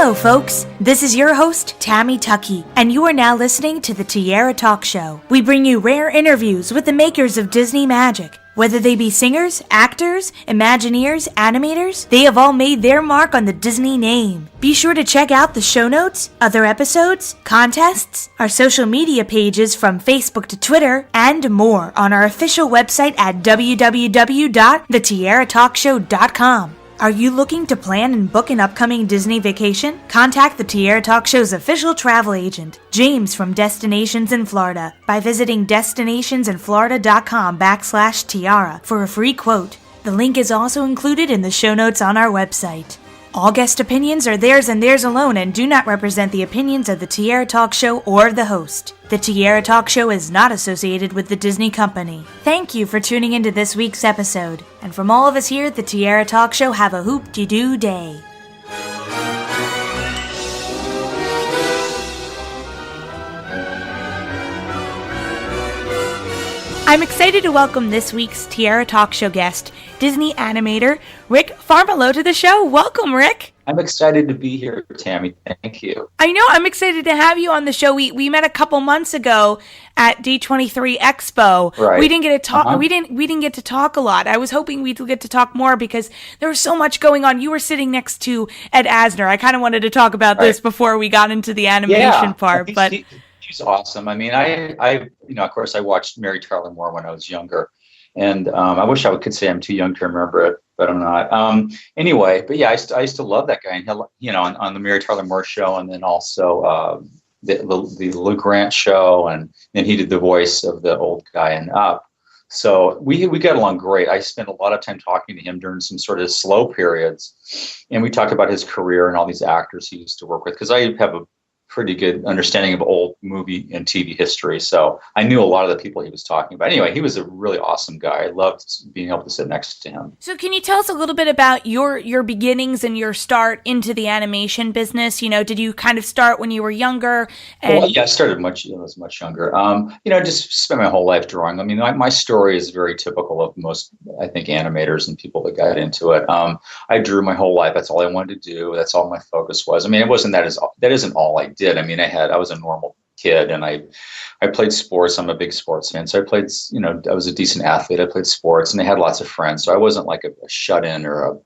Hello, folks. This is your host, Tammy Tuckey, and you are now listening to the Tiara Talk Show. We bring you rare interviews with the makers of Disney magic. Whether they be singers, actors, Imagineers, animators, they have all made their mark on the Disney name. Be sure to check out the show notes, other episodes, contests, our social media pages from Facebook to Twitter, and more on our official website at www.thetiaratalkshow.com. Are you looking to plan and book an upcoming Disney vacation? Contact the Tiara Talk Show's official travel agent, James from Destinations in Florida, by visiting destinationsinflorida.com/tiara for a free quote. The link is also included in the show notes on our website. All guest opinions are theirs and theirs alone and do not represent the opinions of the Tiara Talk Show or the host. The Tiara Talk Show is not associated with the Disney Company. Thank you for tuning into this week's episode. And from all of us here at the Tiara Talk Show, have a hoop-de-doo day. I'm excited to welcome this week's Tiara Talk Show guest, Disney animator Rick Farmiloe, to the show. Welcome, Rick. I'm excited to be here, Tammy. Thank you. I know. I'm excited to have you on the show. We met a couple months ago at D23 Expo. Right. We didn't get to talk. We didn't get to talk a lot. I was hoping we'd get to talk more because there was so much going on. You were sitting next to Ed Asner. I kind of wanted to talk about this before we got into the animation part, but. She's awesome. I mean, I of course, I watched Mary Tyler Moore when I was younger, and I wish I could say I'm too young to remember it, but I'm not. Anyway, but yeah, I used to love that guy, and on the Mary Tyler Moore show, and then also the Lou Grant show, and then he did the voice of the old guy in Up. So we got along great. I spent a lot of time talking to him during some sort of slow periods, and we talked about his career and all these actors he used to work with, because I have a pretty good understanding of old movie and TV history. So I knew a lot of the people he was talking about. Anyway, he was a really awesome guy. I loved being able to sit next to him. So can you tell us a little bit about your beginnings and your start into the animation business? Did you kind of start when you were younger? Well, yeah, I started much younger. Just spent my whole life drawing. I mean, my story is very typical of most, I think, animators and people that got into it. I drew my whole life. That's all I wanted to do. That's all my focus was. I mean, that isn't all I did. I mean, I was a normal kid, and I played sports. I'm a big sports fan. So I played, I was a decent athlete. I played sports, and I had lots of friends. So I wasn't like a shut-in or a,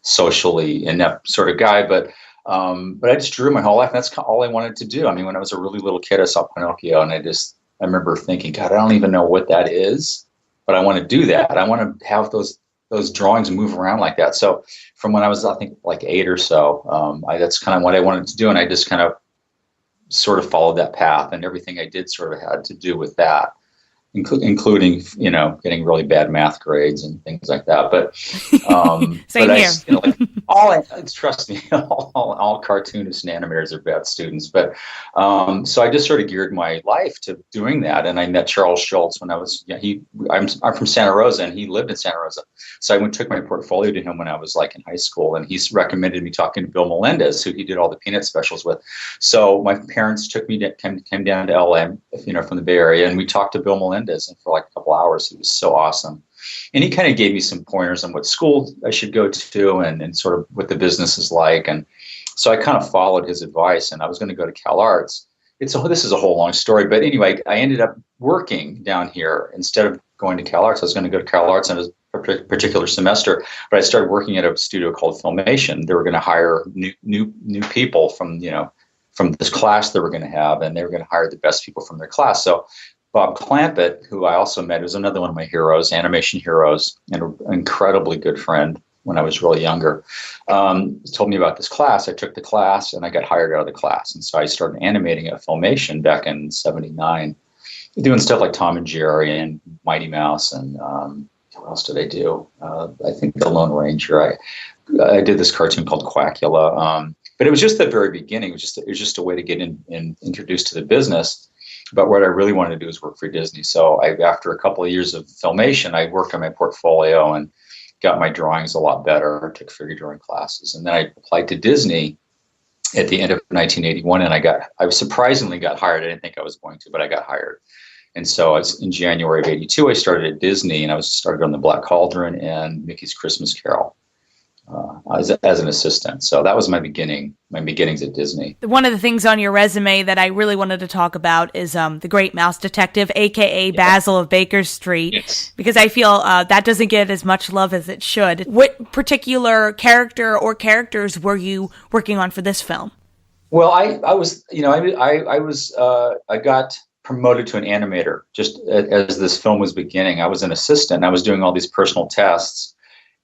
socially inept sort of guy, but I just drew my whole life. And that's all I wanted to do. I mean, when I was a really little kid, I saw Pinocchio, and I remember thinking, God, I don't even know what that is, but I want to do that. I want to have those drawings move around like that. So from when I was, I think, like 8 or so, that's kind of what I wanted to do. And I just kind of sort of followed that path, and everything I did sort of had to do with that, including, getting really bad math grades and things like that. But, Same here. Trust me, all cartoonists and animators are bad students. But, so I just sort of geared my life to doing that. And I met Charles Schultz when I was, I'm from Santa Rosa, and he lived in Santa Rosa. So I took my portfolio to him when I was like in high school, and he's recommended me talking to Bill Melendez, who he did all the Peanut specials with. So my parents came down to LA, from the Bay Area, and we talked to Bill Melendez, and for like a couple hours. He was so awesome. And he kind of gave me some pointers on what school I should go to, and sort of what the business is like. And so I kind of followed his advice, and I was going to go to Cal Arts. This is a whole long story, but anyway, I ended up working down here instead of going to Cal Arts. I was going to go to Cal Arts in a particular semester, but I started working at a studio called Filmation. They were going to hire new people from this class they were going to have, and they were going to hire the best people from their class. So Bob Clampett, who I also met, was another one of my heroes, animation heroes, and an incredibly good friend when I was really younger, told me about this class. I took the class, and I got hired out of the class. And so I started animating at Filmation back in '79, doing stuff like Tom and Jerry and Mighty Mouse, and what else did I do? I think The Lone Ranger. I did this cartoon called Quackula, but it was just the very beginning. It was just a way to get introduced to the business. But what I really wanted to do is work for Disney. So after a couple of years of Filmation, I worked on my portfolio and got my drawings a lot better, took figure drawing classes. And then I applied to Disney at the end of 1981, and I surprisingly got hired. I didn't think I was going to, but I got hired. And so in January of '82, I started at Disney, and I started on The Black Cauldron and Mickey's Christmas Carol. as an assistant. So that was my beginnings at Disney. One of the things on your resume that I really wanted to talk about is the Great Mouse Detective, aka Basil of Baker Street, Yes. because I feel that doesn't get as much love as it should. What particular character or characters were you working on for this film? Well, I got promoted to an animator just as this film was beginning. I was an assistant. I was doing all these personal tests.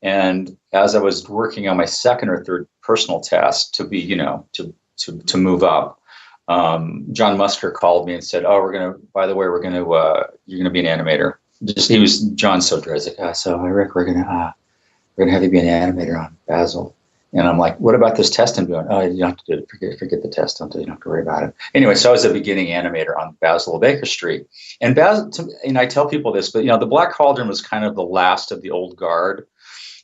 And as I was working on my second or third personal test to be, to move up, John Musker called me and said, "Oh, you're going to be an animator." John's so dry. He's like, "So Rick, we're going to have you be an animator on Basil." And I'm like, "What about this test I'm doing?" "Oh, you don't have to do it. Forget the test. You don't have to worry about it." Anyway, so I was a beginning animator on Basil of Baker Street. And and I tell people this, but the Black Cauldron was kind of the last of the old guard.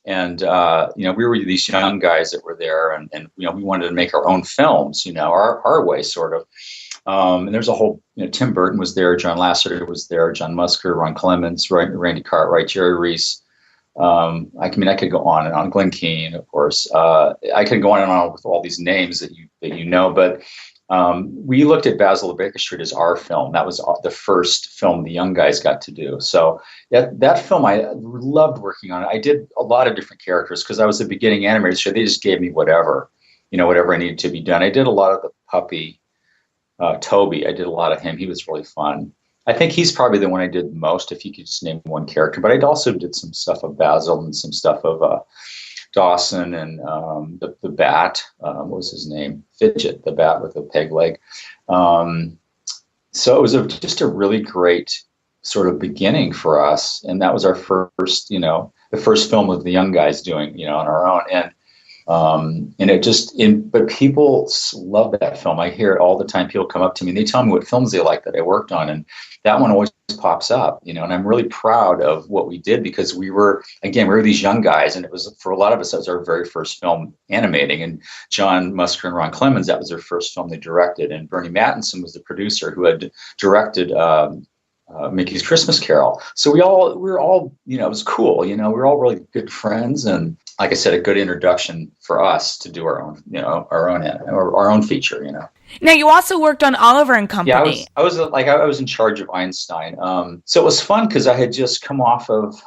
And, we were these young guys that were there and we wanted to make our own films, our way sort of. And there's a whole, Tim Burton was there, John Lasseter was there, John Musker, Ron Clements, Randy Cartwright, Jerry Reese. I could go on and on. Glenn Keane, of course. I could go on and on with all these names that you know, but we looked at Basil of Baker Street as our film. That was the first film the young guys got to do. So that film, I loved working on it. I did a lot of different characters because I was a beginning animator, so they just gave me whatever I needed to be done. I did a lot of the puppy, Toby. I did a lot of him. He was really fun. I think he's probably the one I did most, if you could just name one character. But I also did some stuff of Basil and some stuff of Dawson and the bat. What was his name? Fidget, the bat with the peg leg. So it was just a really great sort of beginning for us. And that was our first, the first film with the young guys doing, on our own. But people love that film. I hear it all the time. People come up to me and they tell me what films they like that I worked on. And that one always pops up, and I'm really proud of what we did because we were these young guys, and it was, for a lot of us, that was our very first film animating. And John Musker and Ron Clements, that was their first film they directed. And Bernie Mattinson was the producer who had directed Mickey's Christmas Carol. So we were all, it was cool. We were all really good friends. And like I said, a good introduction for us to do our own feature, Now, you also worked on Oliver and Company. Yeah, I was in charge of Einstein. So it was fun because I had just come off of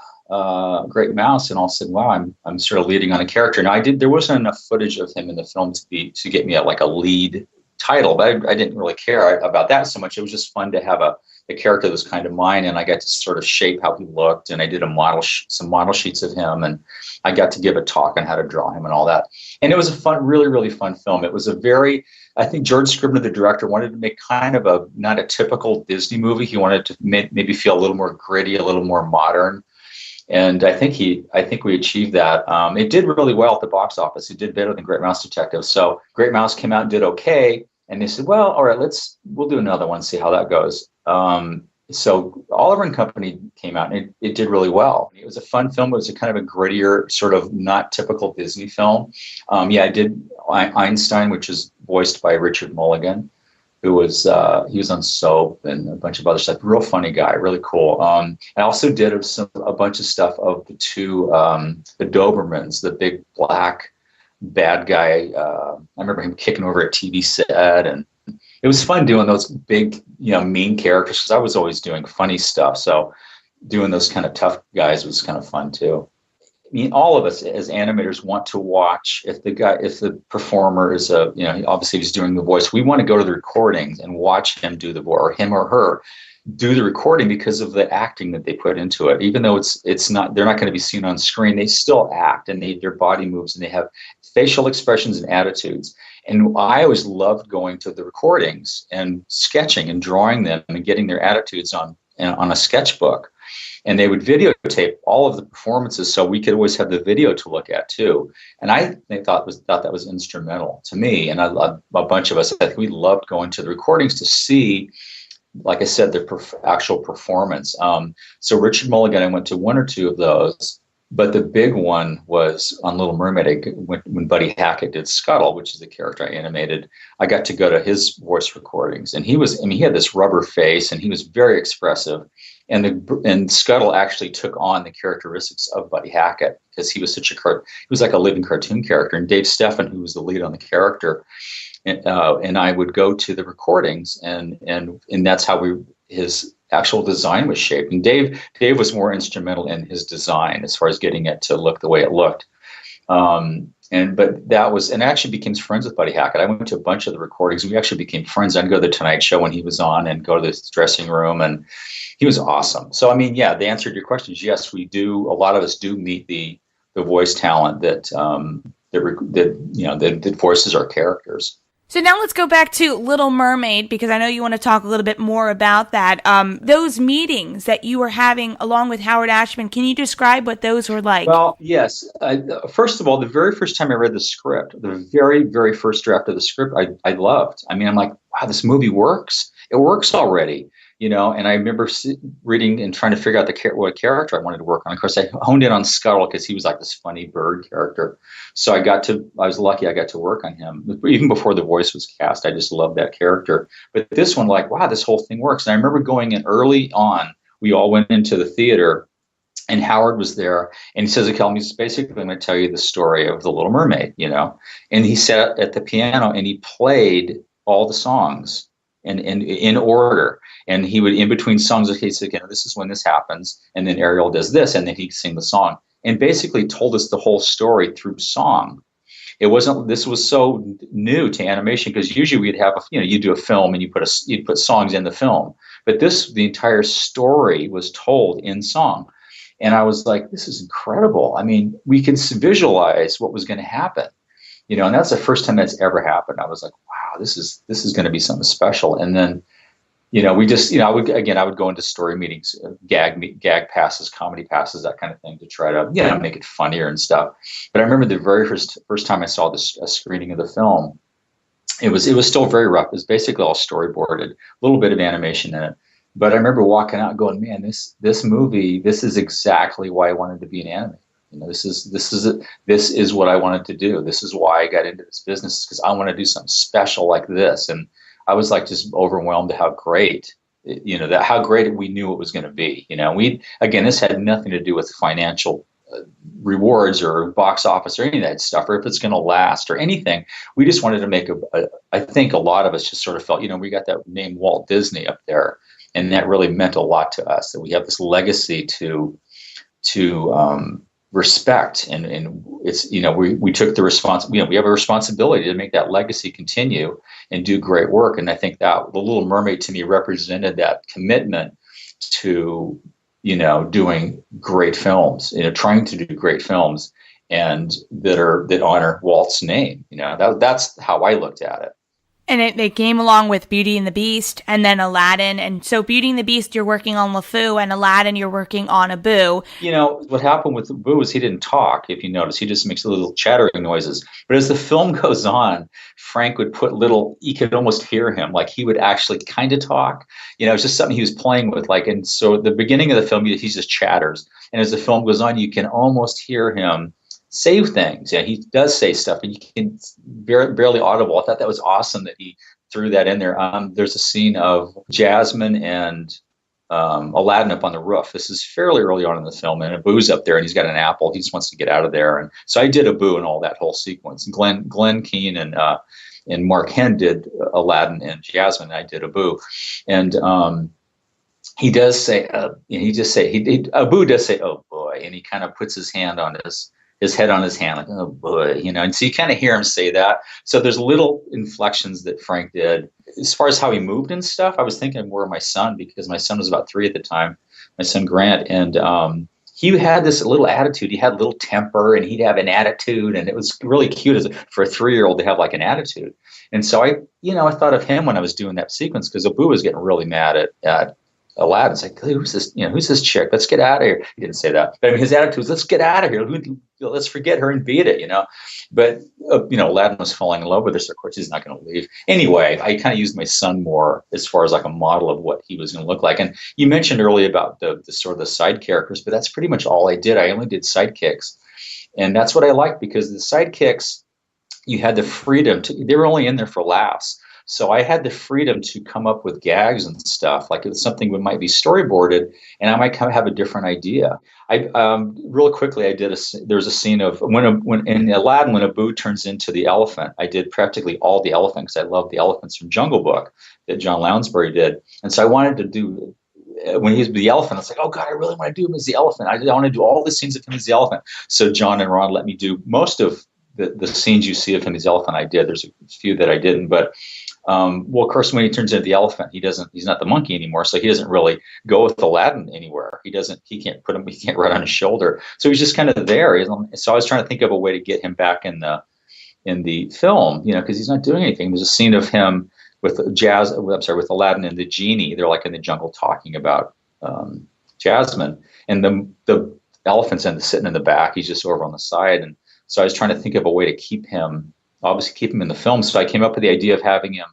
Great Mouse, and all said, "Wow, I'm sort of leading on a character." Now, there wasn't enough footage of him in the film to get me a lead title, but I didn't really care about that so much. It was just fun to have a character that was kind of mine, and I got to sort of shape how he looked, and I did some model sheets of him, and I got to give a talk on how to draw him and all that. And it was a fun, really, really fun film. It was I think George Scribner, the director, wanted to make kind of not a typical Disney movie. He wanted to maybe feel a little more gritty, a little more modern. And I think we achieved that. It did really well at the box office. It did better than Great Mouse Detective. So Great Mouse came out and did okay. And they said, "Well, all right, we'll do another one, see how that goes." So Oliver and Company came out, and it did really well. It was a fun film. It was a kind of a grittier, sort of not typical Disney film. I did Einstein, which is voiced by Richard Mulligan, who was he was on Soap and a bunch of other stuff. Real funny guy, really cool. I also did a bunch of stuff of the two the Dobermans, the big black bad guy. I remember him kicking over a TV set, and it was fun doing those big, mean characters because I was always doing funny stuff. So doing those kind of tough guys was kind of fun too. I mean, all of us as animators want to watch if the performer is obviously he's doing the voice. We want to go to the recordings and watch him do the voice, or him or her do the recording, because of the acting that they put into it. Even though they're not going to be seen on screen, they still act, and their body moves, and they have facial expressions and attitudes. And I always loved going to the recordings and sketching and drawing them and getting their attitudes on a sketchbook. And they would videotape all of the performances, so we could always have the video to look at too. And they thought that was instrumental to me, and a bunch of us. I think we loved going to the recordings to see, like I said, the actual performance. So Richard Mulligan, I went to one or two of those, But the big one was on Little Mermaid. When Buddy Hackett did Scuttle, which is the character I animated, I got to go to his voice recordings, and he had this rubber face, and he was very expressive. And Scuttle actually took on the characteristics of Buddy Hackett because he was he was like a living cartoon character. And Dave Steffen, who was the lead on the character, and I would go to the recordings, and that's how his actual design was shaped. And Dave was more instrumental in his design as far as getting it to look the way it looked. But that was, and I actually became friends with Buddy Hackett. I went to a bunch of the recordings. We actually became friends. I'd go to the Tonight Show when he was on and go to the dressing room, and he was awesome. So, I mean, yeah, the answer to your question is yes, we do. A lot of us do meet the voice talent that voices our characters. So now let's go back to Little Mermaid, because I know you want to talk a little bit more about that. Those meetings that you were having along with Howard Ashman, can you describe what those were like? Well, yes. First of all, the very first time I read the script, the very, very first draft of the script, I loved. I mean, I'm like, wow, this movie works. It works already. And I remember reading and trying to figure out what character I wanted to work on. Of course, I honed in on Scuttle because he was like this funny bird character. So I was lucky I got to work on him. Even before the voice was cast, I just loved that character. But this one, like, wow, this whole thing works. And I remember going in early on, we all went into the theater, and Howard was there, and he says, okay, basically, I'm going to tell you the story of The Little Mermaid, And he sat at the piano, and he played all the songs in order. And he would, in between songs, okay, so again, this is when this happens, and then Ariel does this, and then he'd sing the song, and basically told us the whole story through song. This was so new to animation, because usually we'd have, you do a film and you'd put songs in the film, but the entire story was told in song. And I was like, this is incredible. I mean, we can visualize what was going to happen, and that's the first time that's ever happened. I was like, wow, this is going to be something special. And then, we just, I would go into story meetings, gag passes, comedy passes, that kind of thing, to try to, make it funnier and stuff. But I remember the very first time I saw a screening of the film, it was still very rough. It was basically all storyboarded, a little bit of animation in it. But I remember walking out and going, man, this movie, this is exactly why I wanted to be an animator. This is what I wanted to do. This is why I got into this business, because I want to do something special like this. And I was like just overwhelmed at how great, how great we knew it was going to be. This had nothing to do with financial rewards or box office or any of that stuff, or if it's going to last or anything. We just wanted to make I think a lot of us just sort of felt, we got that name Walt Disney up there, and that really meant a lot to us, that we have this legacy to respect, and it's, we took the responsibility. We have a responsibility to make that legacy continue and do great work. And I think that The Little Mermaid to me represented that commitment to doing great films, trying to do great films, and that honor Walt's name. That's how I looked at it. And it came along with Beauty and the Beast and then Aladdin. And so Beauty and the Beast, you're working on LeFou, and Aladdin, you're working on Abu. What happened with Abu is he didn't talk, if you notice. He just makes little chattering noises. But as the film goes on, Frank would put you could almost hear him. Like, he would actually kind of talk. It's just something he was playing with. And so at the beginning of the film, he just chatters. And as the film goes on, you can almost hear him say things. Yeah, he does say stuff, and you can barely audible. I thought that was awesome that he threw that in there. There's a scene of Jasmine and Aladdin up on the roof. This is fairly early on in the film, and Abu's up there, and he's got an apple. He just wants to get out of there, and so I did Abu and all that whole sequence. And Glenn Keane and Mark Henn did Aladdin and Jasmine. And I did Abu, and he does say, Abu does say, "Oh boy," and he kind of puts his hand on his head on his hand, like, oh boy, and so you kind of hear him say that. So there's little inflections that Frank did. As far as how he moved and stuff, I was thinking more of my son, because my son was about 3 at the time, my son Grant, and he had this little attitude. He had a little temper, and he'd have an attitude, and it was really cute for a 3-year-old to have like an attitude. And so I thought of him when I was doing that sequence, because Abu was getting really mad at Aladdin's like, who's this chick? Let's get out of here. He didn't say that, but his attitude was, let's get out of here. let's forget her and beat it, But, Aladdin was falling in love with her, so of course he's not going to leave. Anyway, I kind of used my son more as far as like a model of what he was going to look like. And you mentioned earlier about the sort of the side characters, but that's pretty much all I did. I only did sidekicks. And that's what I liked, because the sidekicks, you had the freedom they were only in there for laughs. So I had the freedom to come up with gags and stuff. Like if something might be storyboarded, and I might have a different idea. I real quickly, there's a scene of when in Aladdin, when Abu turns into the elephant. I did practically all the elephants. I love the elephants from Jungle Book that John Lounsbury did, and so I wanted to do. When he's the elephant, it's like, oh God, I really want to do him as the elephant. I want to do all the scenes of him as the elephant. So John and Ron let me do most of the scenes you see of him as the elephant. I did. There's a few that I didn't, but. Well, of course, when he turns into the elephant, he's not the monkey anymore. So he doesn't really go with Aladdin anywhere. He can't ride on his shoulder. So he's just kind of there. So I was trying to think of a way to get him back in the film, because he's not doing anything. There's a scene of him with with Aladdin and the genie. They're like in the jungle talking about Jasmine, and the elephant's sitting in the back. He's just over on the side. And so I was trying to think of a way to keep him in the film. So I came up with the idea of having him.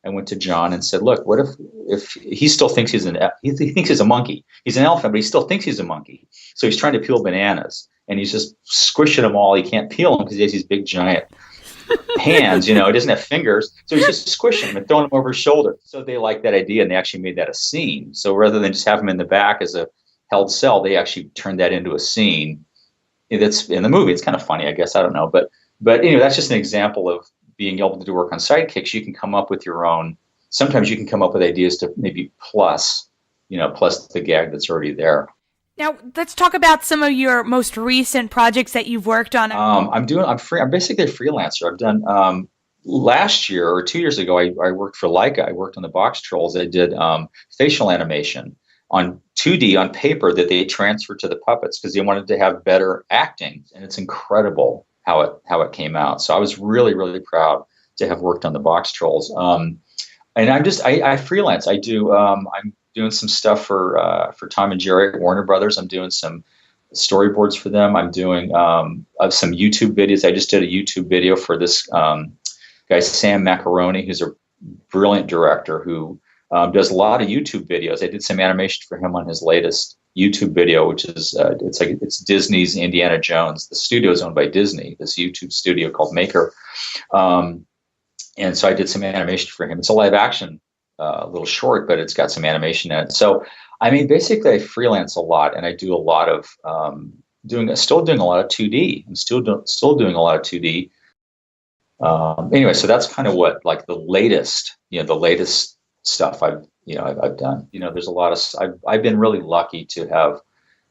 I went to John and said, look, what if he still thinks he thinks he's a monkey. He's an elephant, but he still thinks he's a monkey. So he's trying to peel bananas, and he's just squishing them all. He can't peel them because he has these big giant hands, he doesn't have fingers. So he's just squishing them and throwing them over his shoulder. So they liked that idea, and they actually made that a scene. So rather than just have him in the back as a held cell, they actually turned that into a scene that's in the movie. It's kind of funny, I guess. I don't know. But anyway, that's just an example of being able to do work on sidekicks. You can come up with your own. Sometimes you can come up with ideas to maybe plus the gag that's already there. Now let's talk about some of your most recent projects that you've worked on. I'm basically a freelancer. I've done last year or 2 years ago. I worked for Leica. I worked on the Box Trolls. I did facial animation on 2D on paper that they transferred to the puppets because they wanted to have better acting, and it's incredible how it came out. So I was really, really proud to have worked on the Box Trolls. And I freelance. I do. I'm doing some stuff for Tom and Jerry at Warner Brothers. I'm doing some storyboards for them. I'm doing some YouTube videos. I just did a YouTube video for this guy Sam Macaroni, who's a brilliant director who does a lot of YouTube videos. I did some animation for him on his latest YouTube video, which is it's Disney's Indiana Jones. The studio is owned by Disney, this YouTube studio called Maker. And so I did some animation for him. It's a live action little short, but it's got some animation in it. So, I mean, basically I freelance a lot, and I do a lot of still doing a lot of 2D. I'm still doing a lot of 2D. Anyway, so that's kind of what, like, the latest stuff I've done. There's a lot of, I've been really lucky to have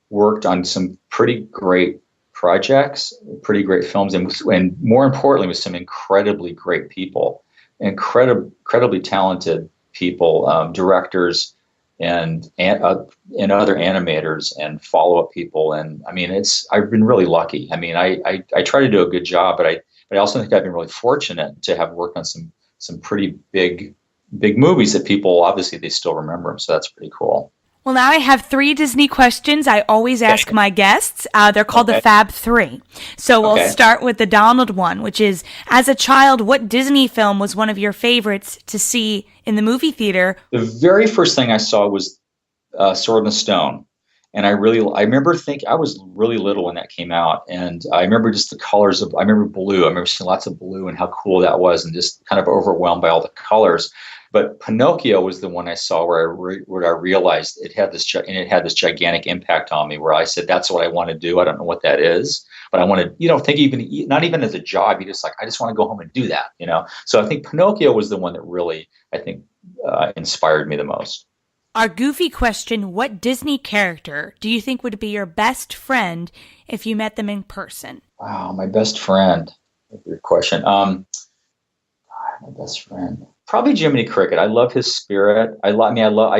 worked on some pretty great projects, pretty great films, and more importantly, with some incredibly great people, incredibly talented people, directors and other animators and follow-up people. And I mean, I've been really lucky. I mean, I try to do a good job, but I also think I've been really fortunate to have worked on some pretty big movies that people, obviously, they still remember them. So that's pretty cool. Well, now I have 3 Disney questions I always ask my guests. They're called the Fab 3. So we'll start with the Donald one, which is, as a child, what Disney film was one of your favorites to see in the movie theater? The very first thing I saw was Sword in the Stone. And I remember thinking, I was really little when that came out. And I remember just the colors I remember blue. I remember seeing lots of blue and how cool that was, and just kind of overwhelmed by all the colors. But Pinocchio was the one I saw where I realized it had this gigantic impact on me, where I said, that's what I want to do. I don't know what that is, but I want to, think even, not even as a job, you just like, I just want to go home and do that, So I think Pinocchio was the one that really, I think, inspired me the most. Our goofy question, what Disney character do you think would be your best friend if you met them in person? Wow, my best friend. Good question. My best friend. Probably Jiminy Cricket. I love his spirit. I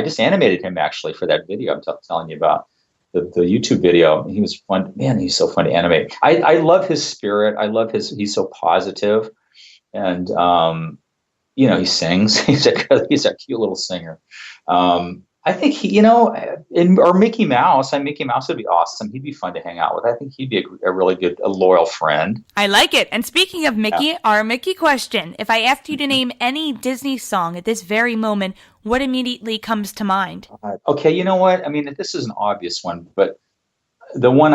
just animated him actually for that video I'm telling you about, the YouTube video. He was fun. Man, he's so fun to animate. I love his spirit. I love he's so positive, and he sings. He's a cute little singer. I think or Mickey Mouse. Mickey Mouse would be awesome. He'd be fun to hang out with. I think he'd be a really good, a loyal friend. I like it. And speaking of Mickey, our Mickey question. If I asked you to name any Disney song at this very moment, what immediately comes to mind? Okay, you know what? I mean, this is an obvious one, but the one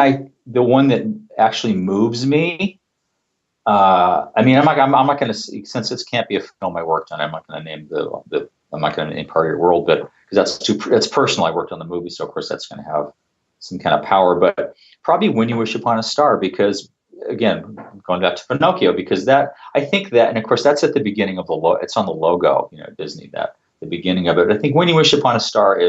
that actually moves me. I mean, I'm not going to, since this can't be a film I worked on, I'm not going to name I'm not going to name Part of Your World, but because that's personal. I worked on the movie, so of course that's going to have some kind of power. But probably When You Wish Upon a Star, because again, going back to Pinocchio, because I think that, and of course that's at the beginning of it's on the logo, Disney, that the beginning of it. But I think When You Wish Upon a Star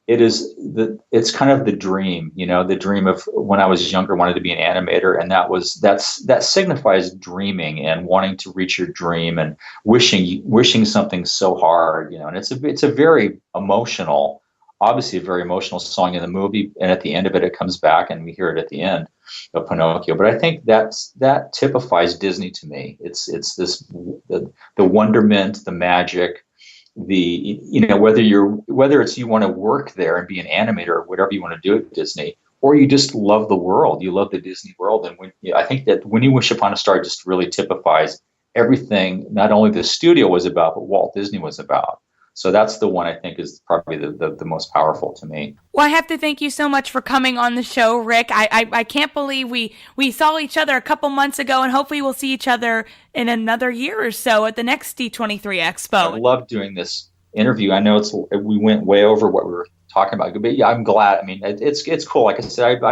it's kind of the dream, the dream of when I was younger, wanted to be an animator. And that signifies dreaming and wanting to reach your dream and wishing something so hard, and it's a very emotional, obviously a very emotional song in the movie. And at the end of it, it comes back and we hear it at the end of Pinocchio. But I think that typifies Disney to me. It's this, the wonderment, the magic, whether it's you want to work there and be an animator or whatever you want to do at Disney, or you just love the world, you love the Disney world. And I think that When You Wish Upon a Star just really typifies everything not only the studio was about, but Walt Disney was about. So that's the one I think is probably the most powerful to me. Well, I have to thank you so much for coming on the show, Rick. I can't believe we saw each other a couple months ago, and hopefully we'll see each other in another year or so at the next D23 Expo. I love doing this interview. I know we went way over what we were talking about, but yeah, I'm glad. I mean, it's cool. Like I said,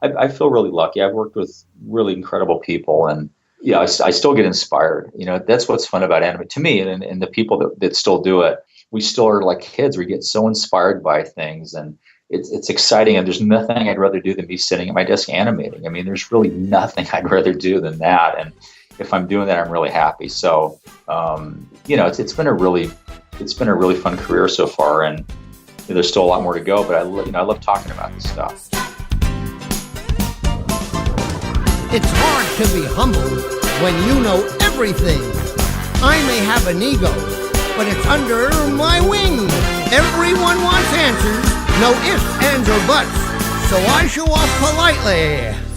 I feel really lucky. I've worked with really incredible people, and yeah, I still get inspired. That's what's fun about anime to me, and the people that still do it. We still are like kids. We get so inspired by things, and it's exciting. And there's nothing I'd rather do than be sitting at my desk animating. I mean, there's really nothing I'd rather do than that. And if I'm doing that, I'm really happy. So, it's been a really fun career so far, and there's still a lot more to go. But I love talking about this stuff. It's hard to be humble when you know everything. I may have an ego, but it's under my wing. Everyone wants answers, no ifs, ands, or buts. So I show off politely.